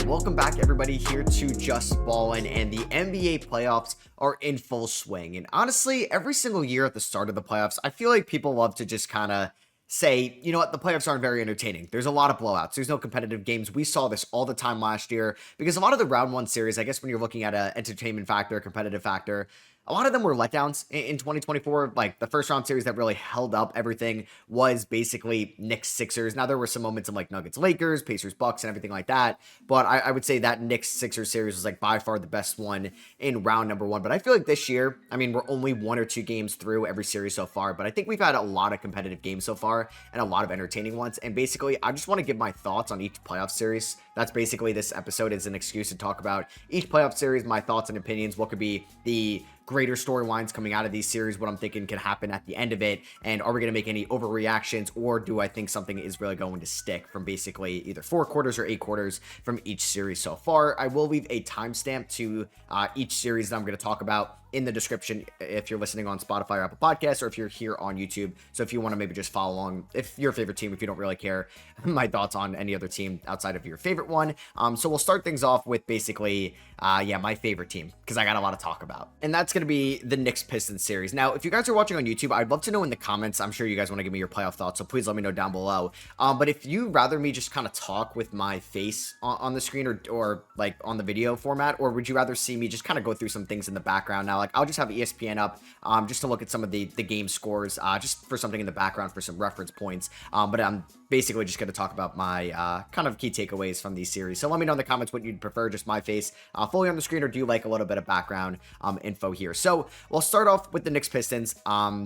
welcome back everybody here to Just Ballin', and the NBA playoffs are in full swing. And honestly, every single year at the start of the playoffs, I feel like people love to just kind of say, you know what, the playoffs aren't very entertaining. There's a lot of blowouts. There's no competitive games. We saw this all the time last year because a lot of the round one series, I guess when you're looking at a entertainment factor, competitive factor, a lot of them were letdowns in 2024. Like the first round series that really held up everything was basically Knicks Sixers. Now there were some moments in like Nuggets Lakers, Pacers Bucks, and everything like that. But I would say that Knicks Sixers series was like by far the best one in round number one. But I feel like this year, I mean, we're only one or two games through every series so far, but I think we've had a lot of competitive games so far and a lot of entertaining ones. And basically, I just want to give my thoughts on each playoff series. That's basically this episode is an excuse to talk about each playoff series, my thoughts and opinions, what could be the greater storylines coming out of these series, what I'm thinking can happen at the end of it, and are we going to make any overreactions, or do I think something is really going to stick from basically either 4 quarters or 8 quarters from each series so far. I will leave a timestamp to each series that I'm going to talk about in the description if you're listening on Spotify or Apple Podcasts, or if you're here on YouTube. So if you want to maybe just follow along, if your favorite team, if you don't really care, my thoughts on any other team outside of your favorite one. So we'll start things off with basically, my favorite team, because I got a lot to talk about. And that's going to be the Knicks Pistons series. Now, if you guys are watching on YouTube, I'd love to know in the comments. I'm sure you guys want to give me your playoff thoughts, so please let me know down below. But if you rather me just kind of talk with my face on the screen or like on the video format, or would you rather see me just kind of go through some things in the background? Now, like I'll just have ESPN up just to look at some of the game scores, just for something in the background for some reference points. But I'm basically just going to talk about my kind of key takeaways from these series. So let me know in the comments what you'd prefer, just my face fully on the screen, or do you like a little bit of background info here? So we'll start off with the Knicks Pistons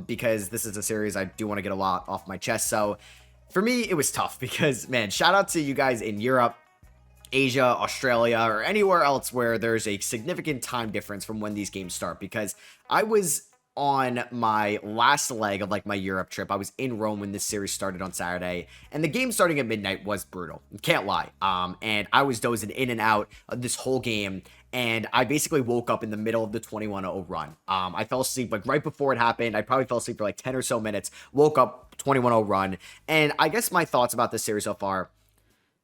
because this is a series I do want to get a lot off my chest. So for me, it was tough because, man, shout out to you guys in Europe, Asia, Australia, or anywhere else where there's a significant time difference from when these games start, because I was on my last leg of like my Europe trip. I was in Rome when this series started on Saturday, and the game starting at midnight was brutal. Can't lie. And I was dozing in and out of this whole game, and I basically woke up in the middle of the 21-0 run. I fell asleep like right before it happened. I probably fell asleep for like 10 or so minutes, woke up 21-0 run. And I guess my thoughts about this series so far,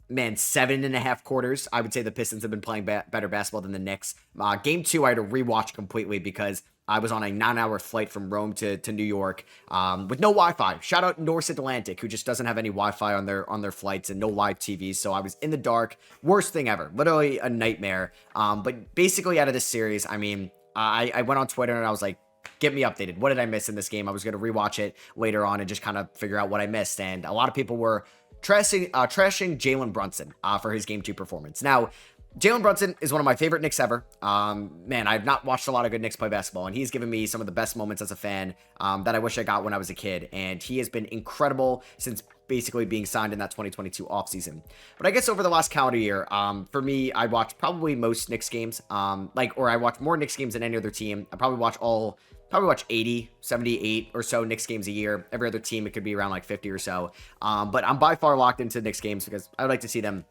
man, 7.5 quarters. I would say the Pistons have been playing better basketball than the Knicks. Game 2, I had to rewatch completely because I was on a 9-hour flight from Rome to New York with no Wi-Fi. Shout out Norse Atlantic, who just doesn't have any Wi-Fi on their flights and no live TVs. So I was in the dark. Worst thing ever. Literally a nightmare. But basically out of this series, I mean, I went on Twitter and I was like, get me updated. What did I miss in this game? I was going to rewatch it later on and just kind of figure out what I missed. And a lot of people were trashing Jalen Brunson for his game 2 performance. Now, Jalen Brunson is one of my favorite Knicks ever. Man, I've not watched a lot of good Knicks play basketball, and he's given me some of the best moments as a fan that I wish I got when I was a kid. And he has been incredible since basically being signed in that 2022 offseason. But I guess over the last calendar year, for me, I watched probably most Knicks games, or I watched more Knicks games than any other team. I probably watch 80, 78 or so Knicks games a year. Every other team, it could be around like 50 or so. But I'm by far locked into Knicks games because I would like to see them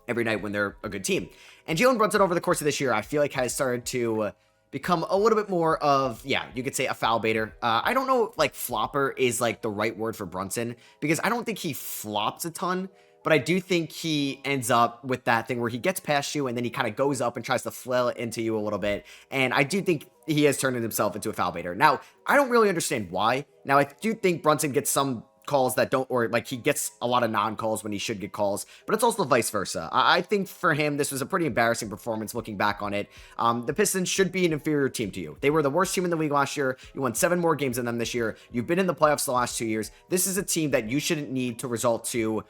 every night when they're a good team. And Jalen Brunson over the course of this year, I feel like has started to become a little bit more of, you could say a foul baiter. I don't know if like flopper is like the right word for Brunson, because I don't think he flops a ton, but I do think he ends up with that thing where he gets past you and then he kind of goes up and tries to flail it into you a little bit. And I do think he has turned himself into a foul baiter. Now, I don't really understand why. Now, I do think Brunson gets some calls that don't, or like he gets a lot of non-calls when he should get calls, but it's also vice versa. I think for him, this was a pretty embarrassing performance looking back on it. The Pistons should be an inferior team to you. They were the worst team in the league last year. You won 7 more games than them this year. You've been in the playoffs the last 2 years. This is a team that you shouldn't need to result to,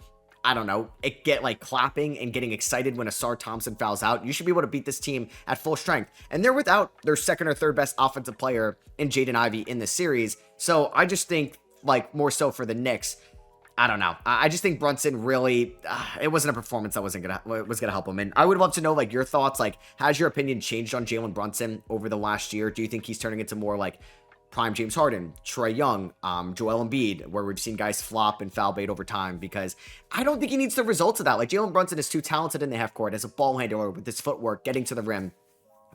I don't know, it get like clapping and getting excited when Ausar Thompson fouls out. You should be able to beat this team at full strength. And they're without their second or third best offensive player in Jaden Ivey in this series. So I just think, like, more so for the Knicks, I don't know. I just think Brunson really, it wasn't a performance that was gonna help him. And I would love to know like your thoughts. Like, has your opinion changed on Jalen Brunson over the last year? Do you think he's turning into more like prime James Harden, Trae Young, Joel Embiid, where we've seen guys flop and foul bait over time? Because I don't think he needs the results of that. Like, Jalen Brunson is too talented in the half court as a ball handler with his footwork, getting to the rim.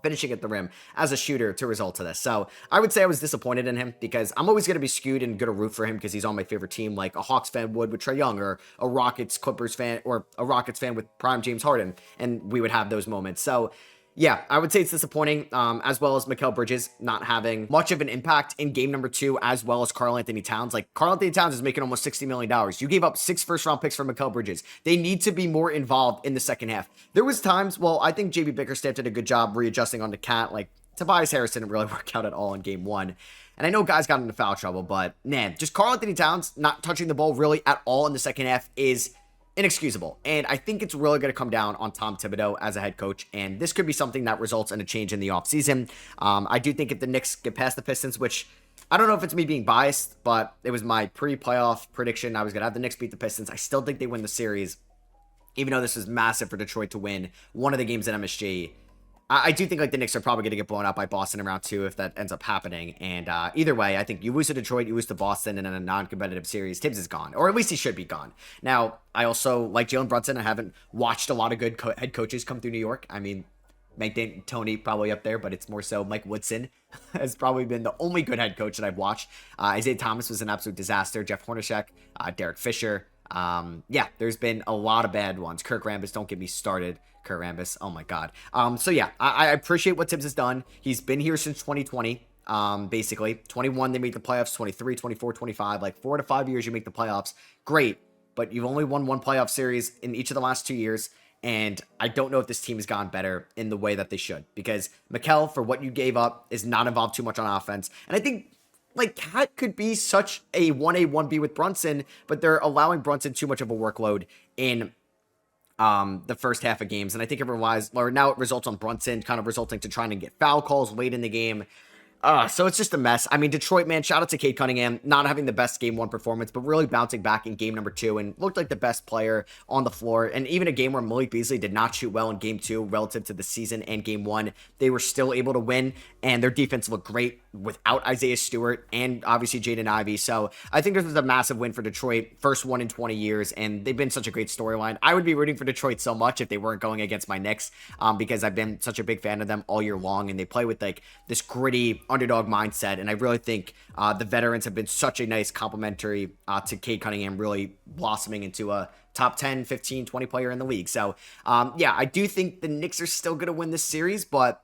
finishing at the rim as a shooter to result to this. So I would say I was disappointed in him because I'm always going to be skewed and going to root for him because he's on my favorite team, like a Hawks fan would with Trae Young, or a Rockets Clippers fan, or a Rockets fan with prime James Harden. And we would have those moments. So yeah, I would say it's disappointing, as well as Mikal Bridges not having much of an impact in game number 2, as well as Karl-Anthony Towns. Like, Karl-Anthony Towns is making almost $60 million. You gave up 6 first-round picks for Mikal Bridges. They need to be more involved in the second half. There was times, well, I think JB Bickerstaff did a good job readjusting on the cat. Like, Tobias Harris didn't really work out at all in game 1. And I know guys got into foul trouble, but man, just Karl-Anthony Towns not touching the ball really at all in the second half is inexcusable. And I think it's really going to come down on Tom Thibodeau as a head coach. And this could be something that results in a change in the offseason. I do think if the Knicks get past the Pistons, which I don't know if it's me being biased, but it was my pre-playoff prediction. I was going to have the Knicks beat the Pistons. I still think they win the series, even though this is massive for Detroit to win one of the games at MSG. I do think like the Knicks are probably going to get blown out by Boston in round 2 if that ends up happening. And either way, I think you lose to Detroit, you lose to Boston, and in a non-competitive series, Tibbs is gone. Or at least he should be gone. Now, I also like Jalen Brunson. I haven't watched a lot of good head coaches come through New York. I mean, Mike D'Antoni probably up there, but it's more so Mike Woodson has probably been the only good head coach that I've watched. Isaiah Thomas was an absolute disaster. Jeff Hornacek, Derek Fisher. Yeah, there's been a lot of bad ones. Kurt Rambis, don't get me started. Kurt Rambis, oh my god. So yeah, I appreciate what Tibbs has done. He's been here since 2020. Basically 21 they make the playoffs, 23, 24, 25, like 4 to 5 years you make the playoffs. Great, but you've only won one playoff series in each of the last 2 years. And I don't know if this team has gone better in the way that they should, because Mikal, for what you gave up, is not involved too much on offense. And I think like Cat could be such a 1A, 1B with Brunson, but they're allowing Brunson too much of a workload in the first half of games. And I think now it results on Brunson kind of resulting to trying to get foul calls late in the game. So it's just a mess. I mean, Detroit, man, shout out to Cade Cunningham, not having the best game 1 performance, but really bouncing back in game number 2 and looked like the best player on the floor. And even a game where Malik Beasley did not shoot well in game 2 relative to the season and game 1, they were still able to win, and their defense looked great without Isaiah Stewart and obviously Jaden Ivey. So I think this was a massive win for Detroit, first one in 20 years, and they've been such a great storyline. I would be rooting for Detroit so much if they weren't going against my Knicks, because I've been such a big fan of them all year long, and they play with like this gritty underdog mindset. And I really think the veterans have been such a nice complementary to Cade Cunningham really blossoming into a top 10, 15, 20 player in the league. So yeah, I do think the Knicks are still going to win this series, but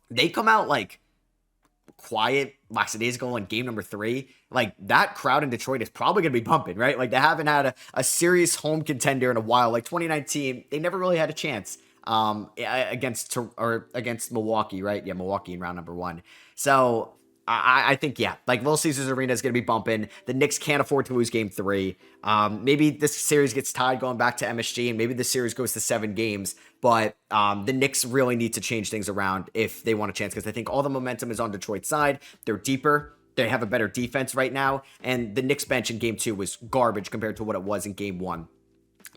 they come out like quiet, lackadaisical in game number 3. Like, that crowd in Detroit is probably going to be bumping, right? Like, they haven't had a serious home contender in a while. Like 2019, they never really had a chance against Milwaukee, right? Yeah, Milwaukee in round number 1. So I think, yeah, like Little Caesars Arena is going to be bumping. The Knicks can't afford to lose game 3. Maybe this series gets tied going back to MSG, and maybe this series goes to 7 games. But the Knicks really need to change things around if they want a chance, because I think all the momentum is on Detroit's side. They're deeper. They have a better defense right now. And the Knicks bench in game 2 was garbage compared to what it was in game 1.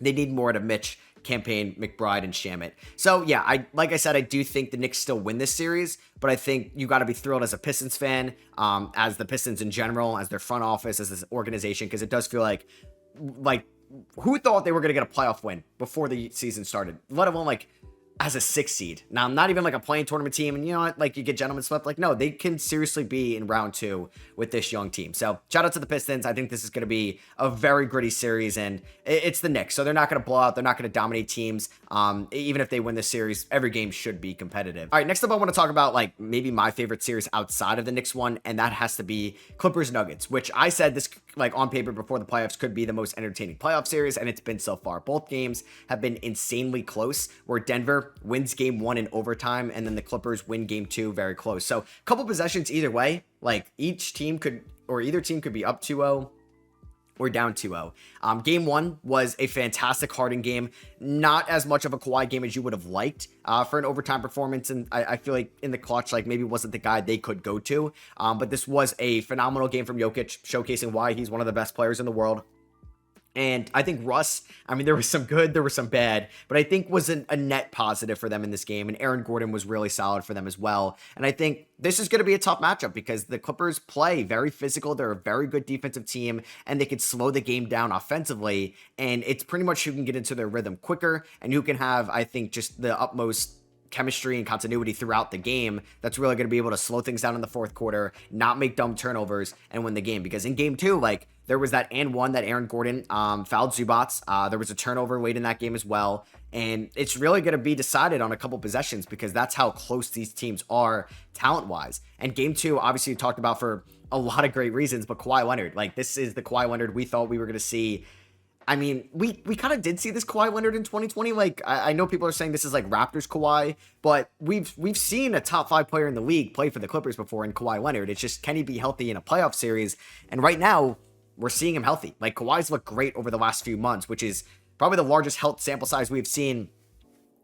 They need more out of Mitch, Campaign, McBride, and Shamet. So yeah, like I said, I do think the Knicks still win this series, but I think you got to be thrilled as a Pistons fan, as the Pistons in general, as their front office, as this organization, because it does feel like who thought they were going to get a playoff win before the season started, let alone like as a 6 seed. Now, I'm not even like a playing tournament team, and you know what, like you get gentlemen swept. Like, no, they can seriously be in round 2 with this young team. So shout out to the Pistons. I think this is going to be a very gritty series, and it's the Knicks, so they're not going to blow out. They're not going to dominate teams. Even if they win this series, every game should be competitive. All right, next up, I want to talk about like maybe my favorite series outside of the Knicks one, and that has to be Clippers Nuggets, which I said this like on paper before the playoffs could be the most entertaining playoff series, and it's been so far. Both games have been insanely close, where Denver wins game 1 in overtime, and then the Clippers win game 2 very close. So a couple possessions either way, like either team could be up 2-0 or down 2-0. Game 1 was a fantastic Harden game, not as much of a Kawhi game as you would have liked for an overtime performance, and I feel like in the clutch, like maybe wasn't the guy they could go to, but this was a phenomenal game from Jokic, showcasing why he's one of the best players in the world. And I think Russ, I mean, there was some good, there was some bad, but I think was a net positive for them in this game. And Aaron Gordon was really solid for them as well. And I think this is going to be a tough matchup because the Clippers play very physical. They're a very good defensive team, and they can slow the game down offensively. And it's pretty much who can get into their rhythm quicker and who can have, I think, just the utmost chemistry and continuity throughout the game that's really going to be able to slow things down in the fourth quarter, not make dumb turnovers, and win the game. Because in game 2, like, there was that and one that Aaron Gordon fouled Zubats. There was a turnover late in that game as well. And it's really going to be decided on a couple possessions because that's how close these teams are talent-wise. And game 2, obviously, you talked about for a lot of great reasons, but Kawhi Leonard, like, this is the Kawhi Leonard we thought we were going to see. I mean, we kind of did see this Kawhi Leonard in 2020. Like, I know people are saying this is like Raptors Kawhi, but we've seen a top 5 player in the league play for the Clippers before in Kawhi Leonard. It's just, can he be healthy in a playoff series? And right now, we're seeing him healthy. Like, Kawhi's looked great over the last few months, which is probably the largest health sample size we've seen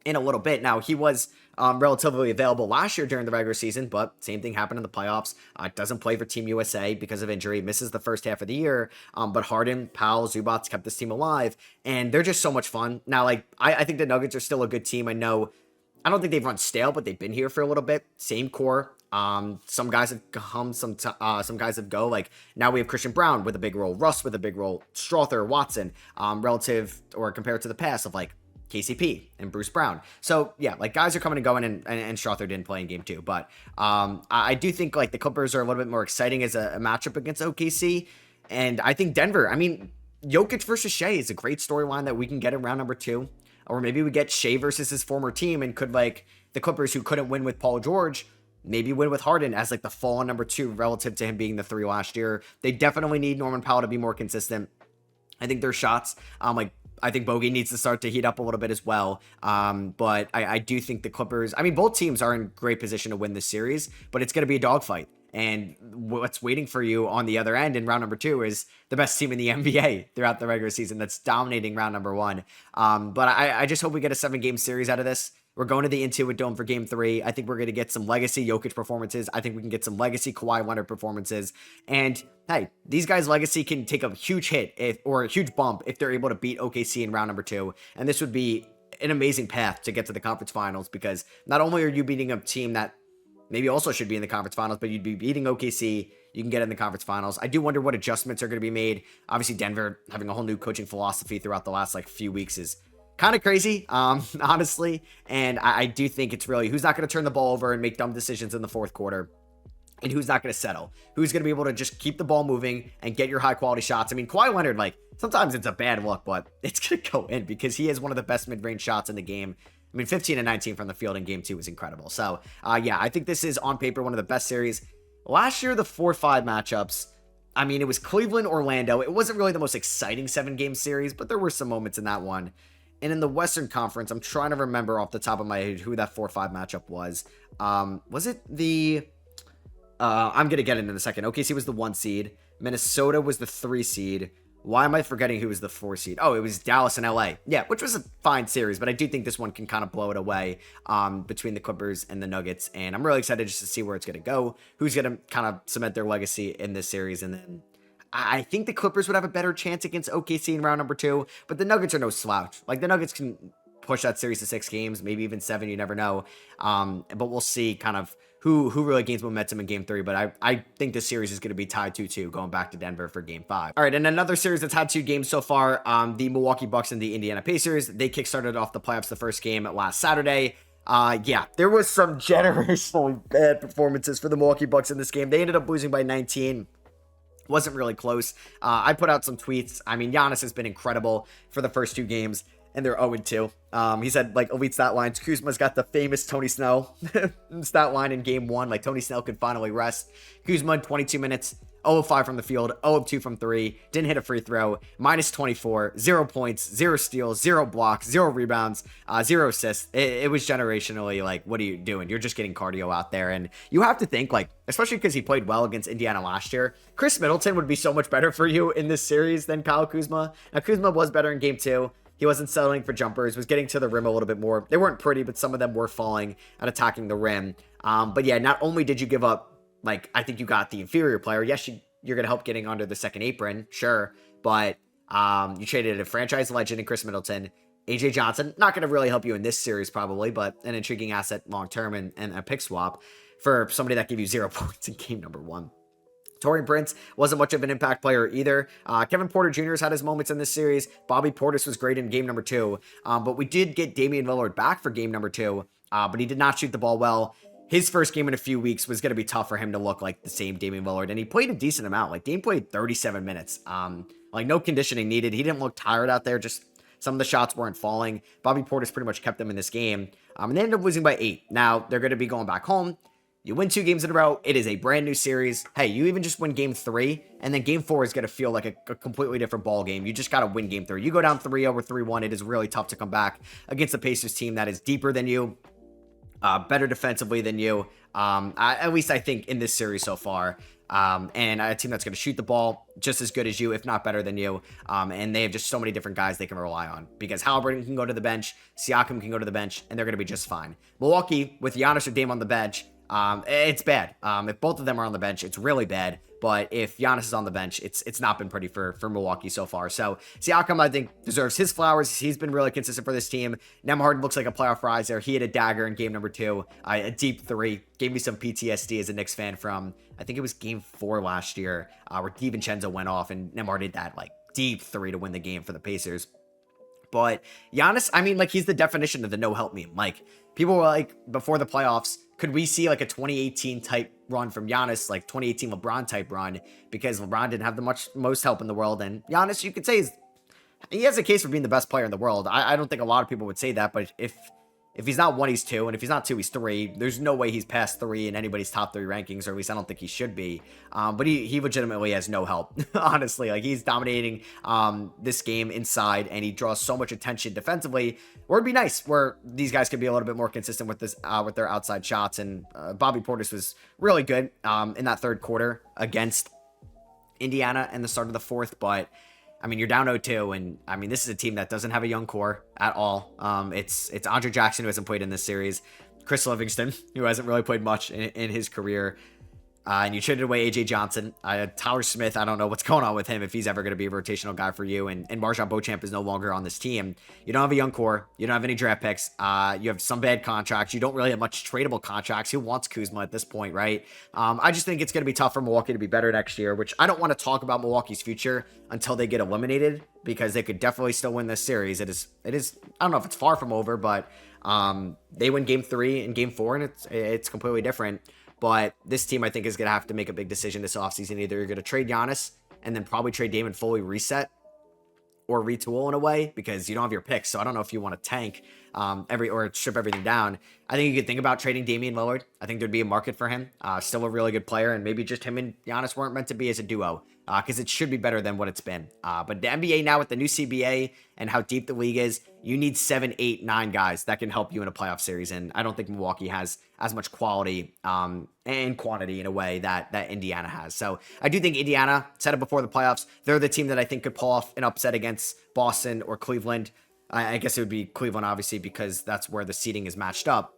in a little bit. Now, he was relatively available last year during the regular season, but same thing happened in the playoffs. Doesn't play for Team USA because of injury, misses the first half of the year. But Harden, Powell, Zubats kept this team alive, and they're just so much fun. Now, like, I think the Nuggets are still a good team. I don't think they've run stale, but they've been here for a little bit. Same core. Some guys have come, some guys have go. Like, now we have Christian Brown with a big role, Russ with a big role, Strother, Watson, relative or compared to the past of like KCP and Bruce Brown. So yeah, like, guys are coming and going, and Strother didn't play in game 2, but I do think like the Clippers are a little bit more exciting as a matchup against OKC, and I think Denver. I mean, Jokic versus Shea is a great storyline that we can get in round number 2, or maybe we get Shea versus his former team, and could, like, the Clippers, who couldn't win with Paul George, maybe win with Harden as like the fall number 2 relative to him being the 3 last year. They definitely need Norman Powell to be more consistent. I think their shots, I think Bogey needs to start to heat up a little bit as well. But I do think the Clippers, I mean, both teams are in great position to win this series, but it's going to be a dogfight. And what's waiting for you on the other end in round number 2 is the best team in the NBA throughout the regular season that's dominating round number 1. But I just hope we get a 7-game series out of this. We're going to the Intuit Dome for game 3. I think we're going to get some legacy Jokic performances. I think we can get some legacy Kawhi Leonard performances. And hey, these guys' legacy can take a huge hit or a huge bump if they're able to beat OKC in round number 2. And this would be an amazing path to get to the conference finals, because not only are you beating a team that maybe also should be in the conference finals, but you'd be beating OKC. You can get in the conference finals. I do wonder what adjustments are going to be made. Obviously, Denver having a whole new coaching philosophy throughout the last few weeks is kind of crazy, honestly. And I do think it's really who's not going to turn the ball over and make dumb decisions in the fourth quarter, and who's not going to settle. Who's going to be able to just keep the ball moving and get your high quality shots. I mean, Kawhi Leonard, like, sometimes it's a bad look, but it's going to go in because he has one of the best mid-range shots in the game. I mean, 15 and 19 from the field in game 2 was incredible. So, yeah, I think this is on paper one of the best series. Last year, the 4-5 matchups, I mean, it was Cleveland, Orlando. It wasn't really the most exciting 7-game series, but there were some moments in that one. And in the Western Conference, I'm trying to remember off the top of my head who that 4-5 matchup was. Was it the... I'm going to get it in a second. OKC was the 1 seed. Minnesota was the 3 seed. Why am I forgetting who was the 4 seed? Oh, it was Dallas and LA. Yeah, which was a fine series, but I do think this one can kind of blow it away between the Clippers and the Nuggets. And I'm really excited just to see where it's going to go, who's going to kind of cement their legacy in this series. And then I think the Clippers would have a better chance against OKC in round number 2, but the Nuggets are no slouch. Like, the Nuggets can push that series to 6 games, maybe even 7, you never know. But we'll see kind of who really gains momentum in game 3. But I think this series is going to be tied 2-2 going back to Denver for game 5. All right, and another series that's had 2 games so far, the Milwaukee Bucks and the Indiana Pacers. They kickstarted off the playoffs the first game last Saturday. Yeah, there was some generationally bad performances for the Milwaukee Bucks in this game. They ended up losing by 19. Wasn't really close. I put out some tweets. I mean, Giannis has been incredible for the first 2 games, and they're 0-2. He said, like, elite stat lines. Kuzma's got the famous Tony Snell stat line in game 1. Like, Tony Snell could finally rest. Kuzma in 22 minutes, 0-5 from the field, 0-2 from 3. Didn't hit a free throw. Minus 24, 0 points, 0 steals, 0 blocks, 0 rebounds, 0 assists. It was generationally, like, what are you doing? You're just getting cardio out there. And you have to think, like, especially because he played well against Indiana last year, Chris Middleton would be so much better for you in this series than Kyle Kuzma. Now, Kuzma was better in game 2. He wasn't settling for jumpers, was getting to the rim a little bit more. They weren't pretty, but some of them were falling and attacking the rim. But yeah, not only did you give up, like, I think you got the inferior player. Yes, you're going to help getting under the second apron, sure. But you traded a franchise legend in Chris Middleton. AJ Johnson, not going to really help you in this series probably, but an intriguing asset long-term and a pick swap for somebody that gave you 0 points in game number 1. Taurean Prince wasn't much of an impact player either. Kevin Porter Jr. has had his moments in this series. Bobby Portis was great in game number 2. But we did get Damian Lillard back for game number 2. but he did not shoot the ball well. His first game in a few weeks was going to be tough for him to look like the same Damian Lillard, and he played a decent amount. Like, Dame played 37 minutes. Like, no conditioning needed. He didn't look tired out there. Just some of the shots weren't falling. Bobby Portis pretty much kept them in this game, and they ended up losing by 8. Now, they're going to be going back home. You win 2 games in a row. It is a brand new series. Hey, you even just win game 3, and then game 4 is going to feel like a completely different ball game. You just got to win game 3. You go down 3-0 or 3-1. It is really tough to come back against the Pacers team that is deeper than you, better defensively than you. At least I think in this series so far. And a team that's going to shoot the ball just as good as you, if not better than you. And they have just so many different guys they can rely on, because Haliburton can go to the bench, Siakam can go to the bench, and they're going to be just fine. Milwaukee, with Giannis or Dame on the bench, it's bad. If both of them are on the bench, it's really bad. But if Giannis is on the bench, it's not been pretty for Milwaukee so far. So Siakam, I think, deserves his flowers. He's been really consistent for this team. Nembhard looks like a playoff riser. He had a dagger in game number 2, a deep 3. Gave me some PTSD as a Knicks fan from, I think it was game 4 last year, where DiVincenzo went off and Nembhard did that like deep 3 to win the game for the Pacers. But Giannis, I mean, like, he's the definition of the no help meme. Like, people were like, before the playoffs, could we see like a 2018 type run from Giannis, like 2018 LeBron type run, because LeBron didn't have the most help in the world, and Giannis, you could say, he has a case for being the best player in the world. I don't think a lot of people would say that, but if he's not 1, he's 2, and if he's not 2, he's 3. There's no way he's past 3 in anybody's top 3 rankings, or at least I don't think he should be. But he legitimately has no help, honestly. Like, he's dominating this game inside, and he draws so much attention defensively. Or it'd be nice where these guys could be a little bit more consistent with this with their outside shots. And Bobby Portis was really good in that third quarter against Indiana and the start of the fourth, but I mean, you're down 0-2, and I mean, this is a team that doesn't have a young core at all. It's Andre Jackson, who hasn't played in this series, Chris Livingston, who hasn't really played much in his career, and you traded away AJ Johnson. Tyler Smith, I don't know what's going on with him, if he's ever going to be a rotational guy for you, and MarJon Beauchamp is no longer on this team. You don't have a young core. You don't have any draft picks. You have some bad contracts. You don't really have much tradable contracts. Who wants Kuzma at this point, right? I just think it's going to be tough for Milwaukee to be better next year, which I don't want to talk about Milwaukee's future until they get eliminated, because they could definitely still win this series. It is, I don't know if it's far from over, but they win game 3 and game 4, and it's completely different. But this team, I think, is going to have to make a big decision this offseason. Either you're going to trade Giannis and then probably trade Dame and fully reset, or retool in a way, because you don't have your picks. So I don't know if you want to tank or strip everything down. I think you could think about trading Damian Lillard. I think there'd be a market for him. Still a really good player, and maybe just him and Giannis weren't meant to be as a duo, because it should be better than what it's been. But the NBA now, with the new CBA and how deep the league is, you need 7, 8, 9 guys that can help you in a playoff series. And I don't think Milwaukee has as much quality and quantity in a way that Indiana has. So I do think Indiana, said it before the playoffs, they're the team that I think could pull off an upset against Boston or Cleveland. I guess it would be Cleveland, obviously, because that's where the seeding is matched up,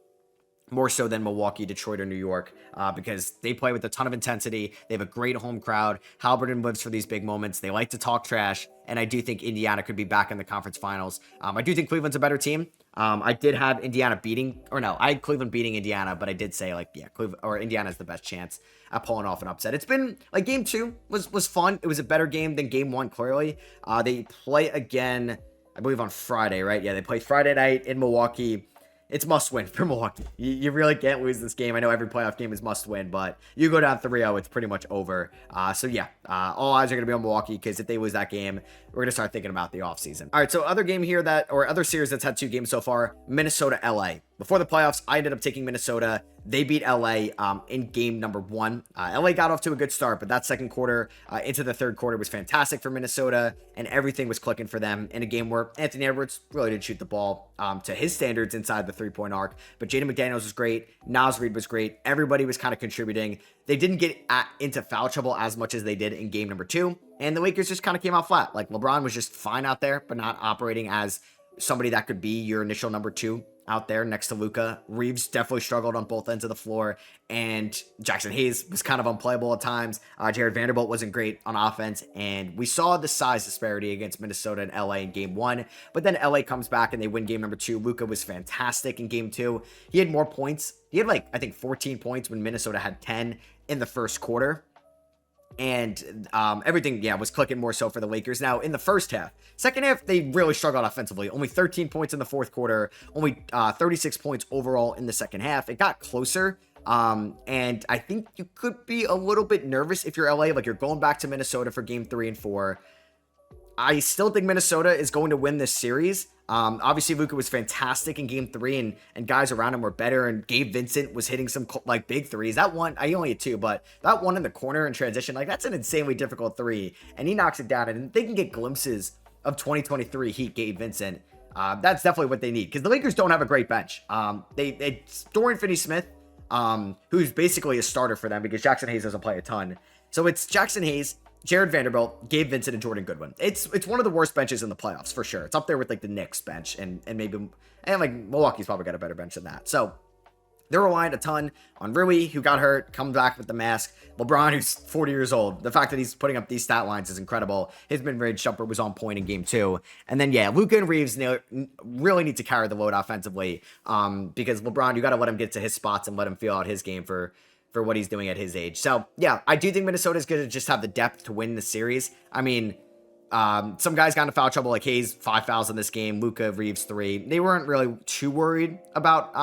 more so than Milwaukee, Detroit, or New York, because they play with a ton of intensity. They have a great home crowd. Haliburton lives for these big moments. They like to talk trash, and I do think Indiana could be back in the conference finals. I do think Cleveland's a better team. I did have Indiana I had Cleveland beating Indiana, but I did say, like, yeah, Cleveland or Indiana's the best chance at pulling off an upset. It's been, like, game 2 was fun. It was a better game than game 1, clearly. They play again, I believe, on Friday, right? Yeah, they play Friday night in Milwaukee. It's must win for Milwaukee. You really can't lose this game. I know every playoff game is must win, but you go down 3-0, it's pretty much over. So yeah, all eyes are going to be on Milwaukee, because if they lose that game, we're going to start thinking about the offseason. All right, so other series that's had 2 games so far, Minnesota, LA. Before the playoffs, I ended up taking Minnesota. They beat LA in game number 1. LA got off to a good start, but that second quarter into the third quarter was fantastic for Minnesota, and everything was clicking for them in a game where Anthony Edwards really didn't shoot the ball to his standards inside the three-point arc. But Jaden McDaniels was great. Naz Reid was great. Everybody was kind of contributing. They didn't get into foul trouble as much as they did in game number 2, and the Lakers just kind of came out flat. Like, LeBron was just fine out there, but not operating as somebody that could be your initial number 2 out there next to Luka. Reeves definitely struggled on both ends of the floor, and Jackson Hayes was kind of unplayable at times. Jared Vanderbilt wasn't great on offense, and we saw the size disparity against Minnesota and LA in game 1, but then LA comes back and they win game number 2. Luka was fantastic in game 2. He had more points. He had, like, I think 14 points when Minnesota had 10 in the first quarter. and everything, yeah, was clicking more so for the Lakers. Now, in the first half, second half, they really struggled offensively. Only 13 points in the fourth quarter, only 36 points overall in the second half. It got closer. And I think you could be a little bit nervous if you're LA, like you're going back to Minnesota for game 3 and 4. I still think Minnesota is going to win this series. Obviously Luka was fantastic in game 3 and guys around him were better, and Gabe Vincent was hitting some like big threes. That one, I only had 2, but that one in the corner in transition, like that's an insanely difficult 3, and he knocks it down, and they can get glimpses of 2023 Heat Gabe Vincent. That's definitely what they need, because the Lakers don't have a great bench. They Dorian Finney-Smith, who's basically a starter for them because Jackson Hayes doesn't play a ton. So it's Jackson Hayes, Jared Vanderbilt, Gabe Vincent, and Jordan Goodwin. It's one of the worst benches in the playoffs for sure. It's up there with like the Knicks bench and like Milwaukee's probably got a better bench than that. So they're relying a ton on Rui, who got hurt, comes back with the mask. LeBron, who's 40 years old. The fact that he's putting up these stat lines is incredible. His mid-range jumper was on point in game 2. And then, yeah, Luka and Reeves really need to carry the load offensively, because LeBron, you got to let him get to his spots and let him feel out his game for what he's doing at his age. So, yeah, I do think Minnesota's going to just have the depth to win the series. I mean, some guys got into foul trouble, like Hayes, 5 fouls in this game, Luka, Reeves, 3. They weren't really too worried about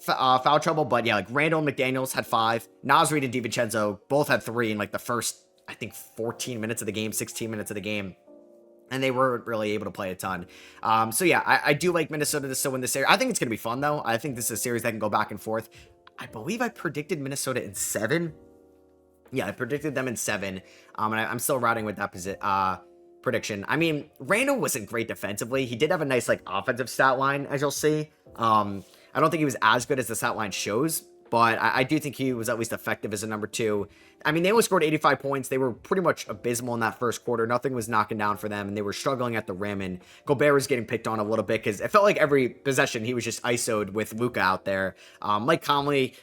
foul trouble, but yeah, like Randall and McDaniels had 5. Naz Reid and DiVincenzo both had 3 in like the first, I think, 14 minutes of the game, 16 minutes of the game. And they weren't really able to play a ton. So yeah, I do like Minnesota to still win this series. I think it's going to be fun, though. I think this is a series that can go back and forth. I believe I predicted Minnesota in 7. Yeah, I predicted them in 7. And I'm still riding with that prediction. I mean, Randall wasn't great defensively. He did have a nice like offensive stat line, as you'll see. I don't think he was as good as the stat line shows, but I do think he was at least effective as a number 2. I mean, they only scored 85 points. They were pretty much abysmal in that first quarter. Nothing was knocking down for them, and they were struggling at the rim, and Gobert was getting picked on a little bit because it felt like every possession he was just ISO'd with Luka out there. Mike Conley,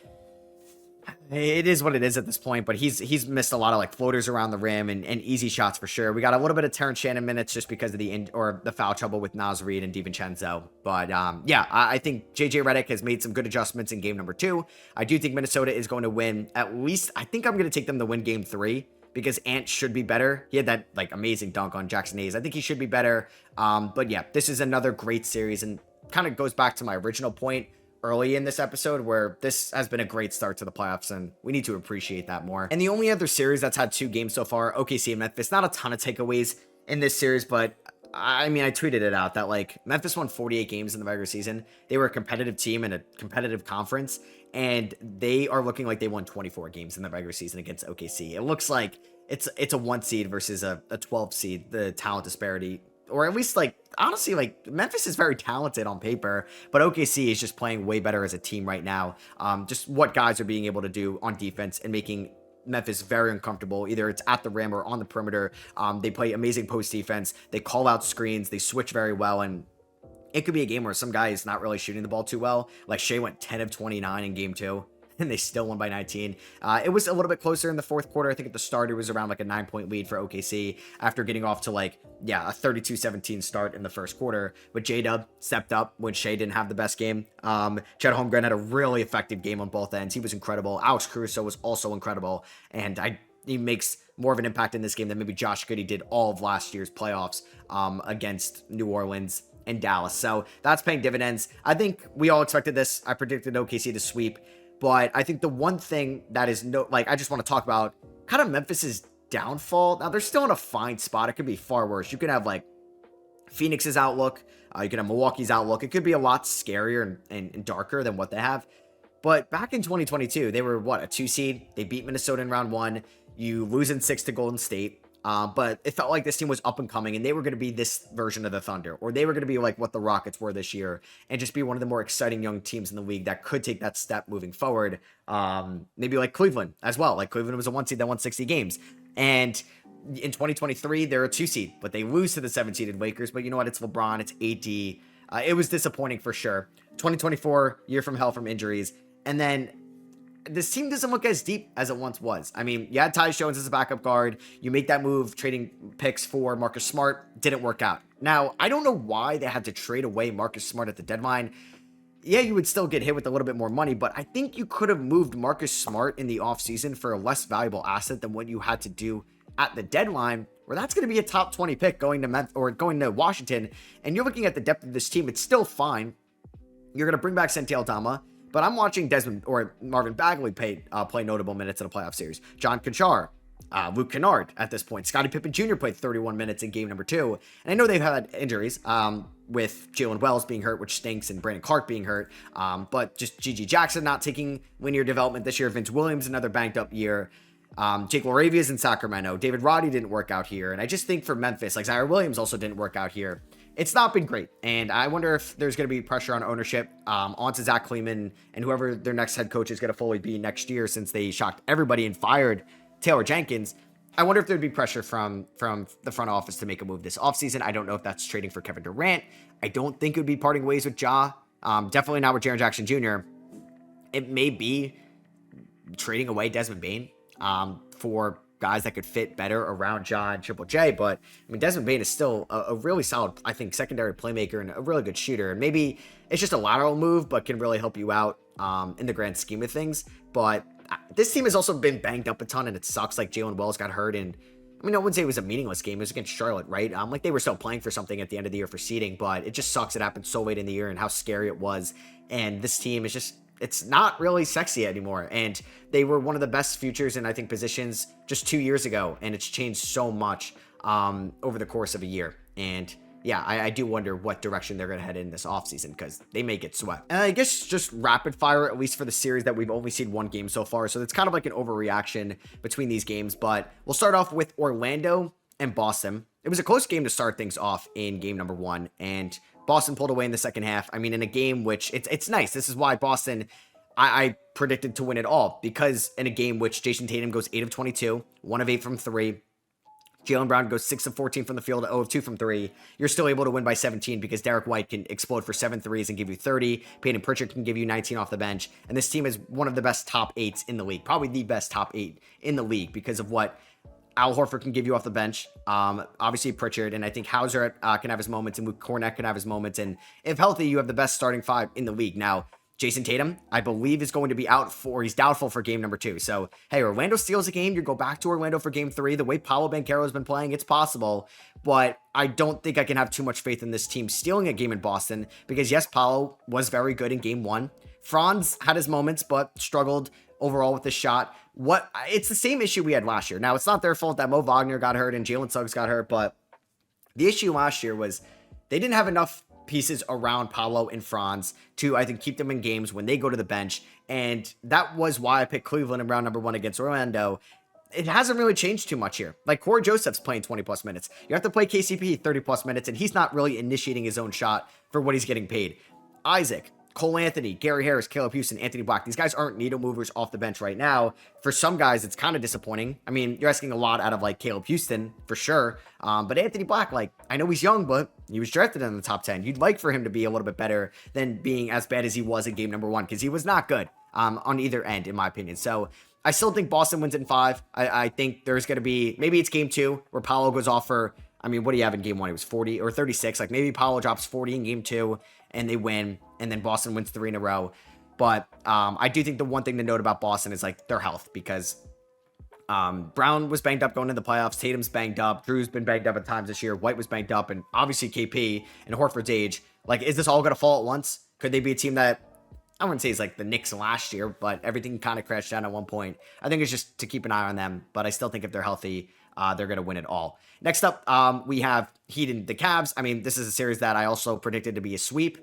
it is what it is at this point, but he's missed a lot of like floaters around the rim and easy shots for sure. We got a little bit of Terrence Shannon minutes just because of the foul trouble with Naz Reid and DiVincenzo. But yeah, I think JJ Redick has made some good adjustments in game number 2. I do think Minnesota is going to win at least. I think I'm going to take them to win game 3 because Ant should be better. He had that like amazing dunk on Jackson Hayes. I think he should be better. But yeah, this is another great series and kind of goes back to my original point early in this episode where this has been a great start to the playoffs and we need to appreciate that more. And the only other series that's had 2 games so far, OKC and Memphis, not a ton of takeaways in this series, but I mean, I tweeted it out that like Memphis won 48 games in the regular season. They were a competitive team in a competitive conference, and they are looking like they won 24 games in the regular season against OKC. It looks like it's a 1 seed versus a 12 seed, the talent disparity. Or at least, like, honestly, like, Memphis is very talented on paper, but OKC is just playing way better as a team right now. Just what guys are being able to do on defense and making Memphis very uncomfortable. Either it's at the rim or on the perimeter. They play amazing post defense. They call out screens. They switch very well, and it could be a game where some guy is not really shooting the ball too well. Like, Shea went 10 of 29 in game 2. And they still won by 19. It was a little bit closer in the fourth quarter. I think at the start, it was around like a 9-point lead for OKC after getting off to like, yeah, a 32-17 start in the first quarter. But J-Dub stepped up when Shea didn't have the best game. Chet Holmgren had a really effective game on both ends. He was incredible. Alex Caruso was also incredible. And he makes more of an impact in this game than maybe Josh Giddey did all of last year's playoffs against New Orleans and Dallas. So that's paying dividends. I think we all expected this. I predicted OKC to sweep. But I think the one thing that is I just want to talk about kind of Memphis's downfall. Now, they're still in a fine spot. It could be far worse. You could have like Phoenix's outlook. You could have Milwaukee's outlook. It could be a lot scarier and darker than what they have. But back in 2022, they were a 2 seed. They beat Minnesota in round 1. You lose in 6 to Golden State. But it felt like this team was up and coming and they were going to be this version of the Thunder, or they were going to be like what the Rockets were this year and just be one of the more exciting young teams in the league that could take that step moving forward. Maybe like Cleveland as well. Like Cleveland was a 1 seed that won 60 games. And in 2023, they're a 2 seed, but they lose to the 7-seeded Lakers. But you know what? It's LeBron. It's AD. It was disappointing for sure. 2024, year from hell from injuries. And then this team doesn't look as deep as it once was. I mean, you had Tyus Jones as a backup guard. You make that move, trading picks for Marcus Smart. Didn't work out. Now, I don't know why they had to trade away Marcus Smart at the deadline. yeah, you would still get hit with a little bit more money, but I think you could have moved Marcus Smart in the offseason for a less valuable asset than what you had to do at the deadline, where that's going to be a top 20 pick going to Washington. And you're looking at the depth of this team, it's still fine. You're going to bring back Santi Aldama, but I'm watching Desmond or Marvin Bagley play notable minutes in a playoff series. John Conchar, Luke Kennard at this point. Scottie Pippen Jr. played 31 minutes in game number 2. And I know they've had injuries with Jalen Wells being hurt, which stinks, and Brandon Clark being hurt. But just G.G. Jackson not taking linear development this year. Vince Williams, another banked up year. Jake LaRavia's in Sacramento. David Roddy didn't work out here. And I just think for Memphis, like Zaire Williams also didn't work out here. It's not been great. And I wonder if there's going to be pressure on ownership onto Zach Kleiman and whoever their next head coach is going to fully be next year, since they shocked everybody and fired Taylor Jenkins. I wonder if there'd be pressure from the front office to make a move this offseason. I don't know if that's trading for Kevin Durant. I don't think it would be parting ways with Ja. Definitely not with Jaren Jackson Jr. It may be trading away Desmond Bane for guys that could fit better around Ja and Triple J. But I mean, Desmond Bane is still a really solid, I think, secondary playmaker and a really good shooter. And maybe it's just a lateral move, but can really help you out in the grand scheme of things. But this team has also been banged up a ton, and it sucks. Like Jalen Wells got hurt, and I mean, I wouldn't say it was a meaningless game. It was against Charlotte, right? Like they were still playing for something at the end of the year for seeding, but it just sucks it happened so late in the year and how scary it was. And this team is just, it's not really sexy anymore. And they were one of the best futures in, I think, positions just 2 years ago, and it's changed so much over the course of a year. And yeah, I do wonder what direction they're going to head in this offseason, because they may get swept. And I guess just rapid fire, at least for the series that we've only seen one game so far. So it's kind of like an overreaction between these games. But we'll start off with Orlando and Boston. It was a close game to start things off in game number 1. And Boston pulled away in the second half. I mean, in a game which it's nice. This is why Boston, I predicted to win it all, because in a game which Jason Tatum goes 8 of 22, 1 of 8 from 3. Jaylen Brown goes 6 of 14 from the field, 0 of 2 from 3. You're still able to win by 17 because Derek White can explode for 7 threes and give you 30. Peyton Pritchard can give you 19 off the bench. And this team is one of the best top 8s in the league, probably the best top 8 in the league, because of what Al Horford can give you off the bench. Obviously Pritchard, and I think Hauser can have his moments, and Luke Kornet can have his moments. And if healthy, you have the best starting 5 in the league. Now, Jason Tatum, I believe, is going to be he's doubtful for game number 2. So, hey, Orlando steals a game. You go back to Orlando for game 3. The way Paolo Banchero has been playing, it's possible. But I don't think I can have too much faith in this team stealing a game in Boston, because yes, Paolo was very good in game 1. Franz had his moments, but struggled overall with the shot. It's the same issue we had last year. Now, it's not their fault that Mo Wagner got hurt and Jalen Suggs got hurt, but the issue last year was they didn't have enough pieces around Paolo and Franz to, I think, keep them in games when they go to the bench. And that was why I picked Cleveland in round number 1 against Orlando. It hasn't really changed too much here. Like, Corey Joseph's playing 20 plus minutes. You have to play KCP 30 plus minutes, and he's not really initiating his own shot for what he's getting paid. Isaac, Cole Anthony, Gary Harris, Caleb Houston, Anthony Black. These guys aren't needle movers off the bench right now. For some guys, it's kind of disappointing. I mean, you're asking a lot out of, like, Caleb Houston, for sure. But Anthony Black, like, I know he's young, but he was drafted in the top 10. You'd like for him to be a little bit better than being as bad as he was in game number 1, because he was not good on either end, in my opinion. So I still think Boston wins in 5. I think there's going to be, maybe it's game 2 where Paolo goes off for, I mean, what do you have in game 1? It was 40 or 36. Like, maybe Paolo drops 40 in game 2 and they win, and then Boston wins 3 in a row. But I do think the one thing to note about Boston is, like, their health, because Brown was banged up going into the playoffs. Tatum's banged up. Drew's been banged up at times this year. White was banged up, and obviously KP and Horford's age. Like, is this all going to fall at once? Could they be a team that, I wouldn't say it's like the Knicks last year, but everything kind of crashed down at one point. I think it's just to keep an eye on them, but I still think if they're healthy, they're going to win it all. Next up, we have Heat and the Cavs. I mean, this is a series that I also predicted to be a sweep.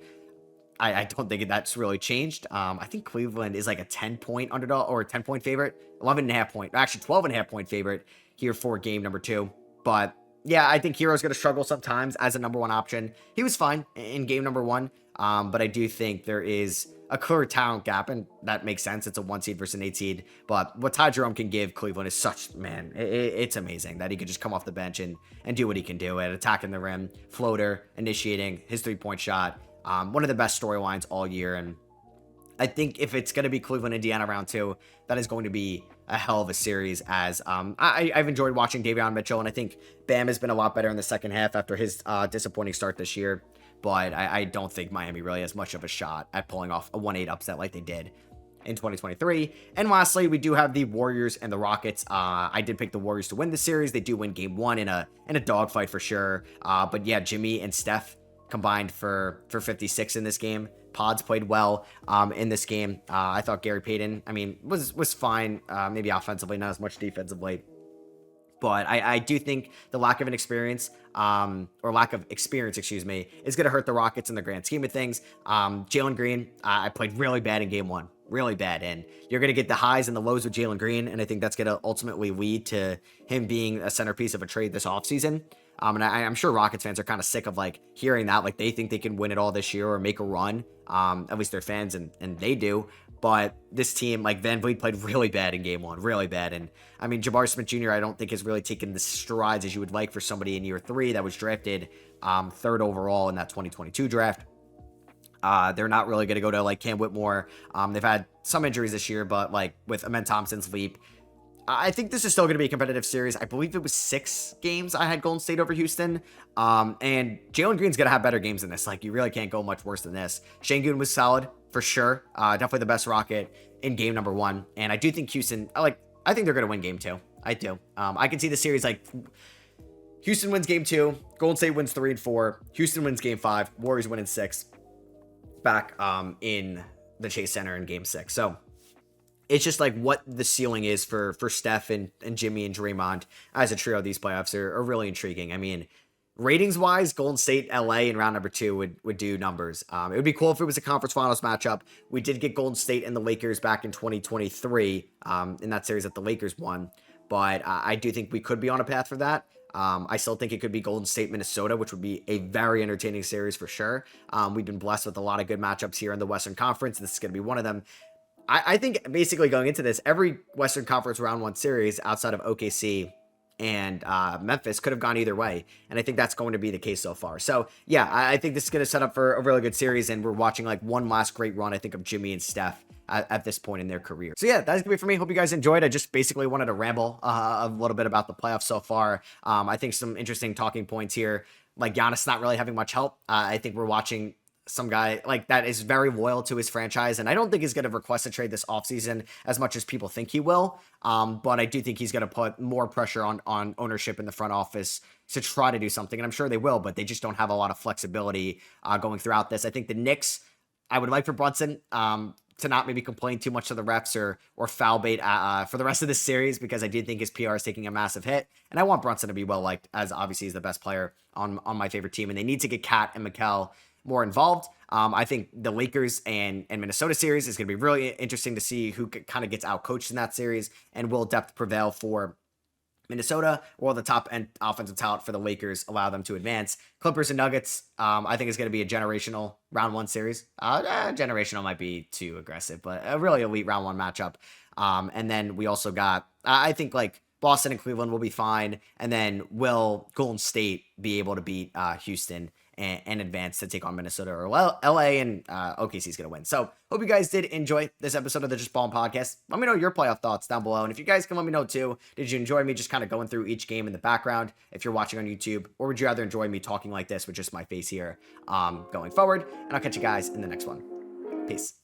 I don't think that's really changed. I think Cleveland is like a 10-point underdog, or a 10-point favorite, 11.5 point, actually 12.5 point favorite here for game number 2. But yeah, I think Hero's going to struggle sometimes as a number 1 option. He was fine in game number 1, but I do think there is a clear talent gap, and that makes sense. It's a 1 seed versus an 8 seed. But what Ty Jerome can give Cleveland is such, man, it's amazing that he could just come off the bench and do what he can do at attacking the rim, floater, initiating his 3-point shot. One of the best storylines all year. And I think if it's going to be Cleveland, Indiana round 2, that is going to be a hell of a series, as I've enjoyed watching Davion Mitchell, and I think Bam has been a lot better in the second half after his disappointing start this year. but I don't think Miami really has much of a shot at pulling off a 1-8 upset like they did in 2023. And lastly, we do have the Warriors and the Rockets. I did pick the Warriors to win the series. They do win game 1 in a dogfight for sure. But yeah, Jimmy and Steph combined for 56 in this game. Pods played well in this game. I thought Gary Payton, I mean, was fine. Maybe offensively, not as much defensively. But I do think the lack of experience, excuse me, is going to hurt the Rockets in the grand scheme of things. Jalen Green, I played really bad in game 1. Really bad. And you're going to get the highs and the lows with Jalen Green. And I think that's going to ultimately lead to him being a centerpiece of a trade this offseason. And I'm sure Rockets fans are kind of sick of like hearing that, like they think they can win it all this year or make a run. At least their fans and they do. But this team, like Van Vliet played really bad in game 1, really bad. And I mean, Jabari Smith Jr., I don't think has really taken the strides as you would like for somebody in year 3 that was drafted 3rd overall in that 2022 draft. They're not really going to go to like Cam Whitmore. They've had some injuries this year, but like with Amen Thompson's leap, I think this is still going to be a competitive series. I believe it was 6 games I had Golden State over Houston. And Jalen Green's going to have better games than this. Like you really can't go much worse than this. Şengün was solid for sure. Definitely the best Rocket in game number 1. And I do think Houston, I think they're going to win game 2. I do. I can see the series like Houston wins game 2, Golden State wins 3 and 4, Houston wins game 5, Warriors win in 6. Back in the Chase Center in game 6. So it's just like what the ceiling is for Steph and Jimmy and Draymond as a trio. These playoffs are really intriguing. I mean, ratings wise, Golden State LA in round number 2 would do numbers. It would be cool if it was a conference finals matchup. We did get Golden State and the Lakers back in 2023 in that series that the Lakers won, but I do think we could be on a path for that. I still think it could be Golden State, Minnesota, which would be a very entertaining series for sure. We've been blessed with a lot of good matchups here in the Western Conference. This is going to be one of them. I think basically going into this, every Western Conference round 1 series outside of OKC and Memphis could have gone either way. And I think that's going to be the case so far. So yeah, I think this is going to set up for a really good series. And we're watching like one last great run, I think, of Jimmy and Steph at this point in their career. So yeah, that's gonna be it for me. Hope you guys enjoyed. I just basically wanted to ramble a little bit about the playoffs so far. I think some interesting talking points here, like Giannis not really having much help. I think we're watching some guy like that is very loyal to his franchise, and I don't think he's going to request a trade this offseason as much as people think he will. But I do think he's going to put more pressure on ownership in the front office to try to do something, and I'm sure they will, but they just don't have a lot of flexibility going throughout this. I think the Knicks, I would like for Brunson to not maybe complain too much to the refs or foul bait for the rest of this series, because I do think his PR is taking a massive hit, and I want Brunson to be well liked, as obviously he's the best player on my favorite team, and they need to get Cat and Mikal more involved. I think the Lakers and Minnesota series is going to be really interesting to see who kind of gets outcoached in that series, and will depth prevail for Minnesota, or the top end offensive talent for the Lakers allow them to advance. Clippers and Nuggets, I think is going to be a generational round 1 series. Generational might be too aggressive, but a really elite round 1 matchup. And then we also got, I think like Boston and Cleveland will be fine. And then will Golden State be able to beat Houston and advance to take on Minnesota or LA, and OKC is going to win. So hope you guys did enjoy this episode of the Just Ballin' Podcast. Let me know your playoff thoughts down below. And if you guys can let me know too, did you enjoy me just kind of going through each game in the background if you're watching on YouTube, or would you rather enjoy me talking like this with just my face here going forward? And I'll catch you guys in the next one. Peace.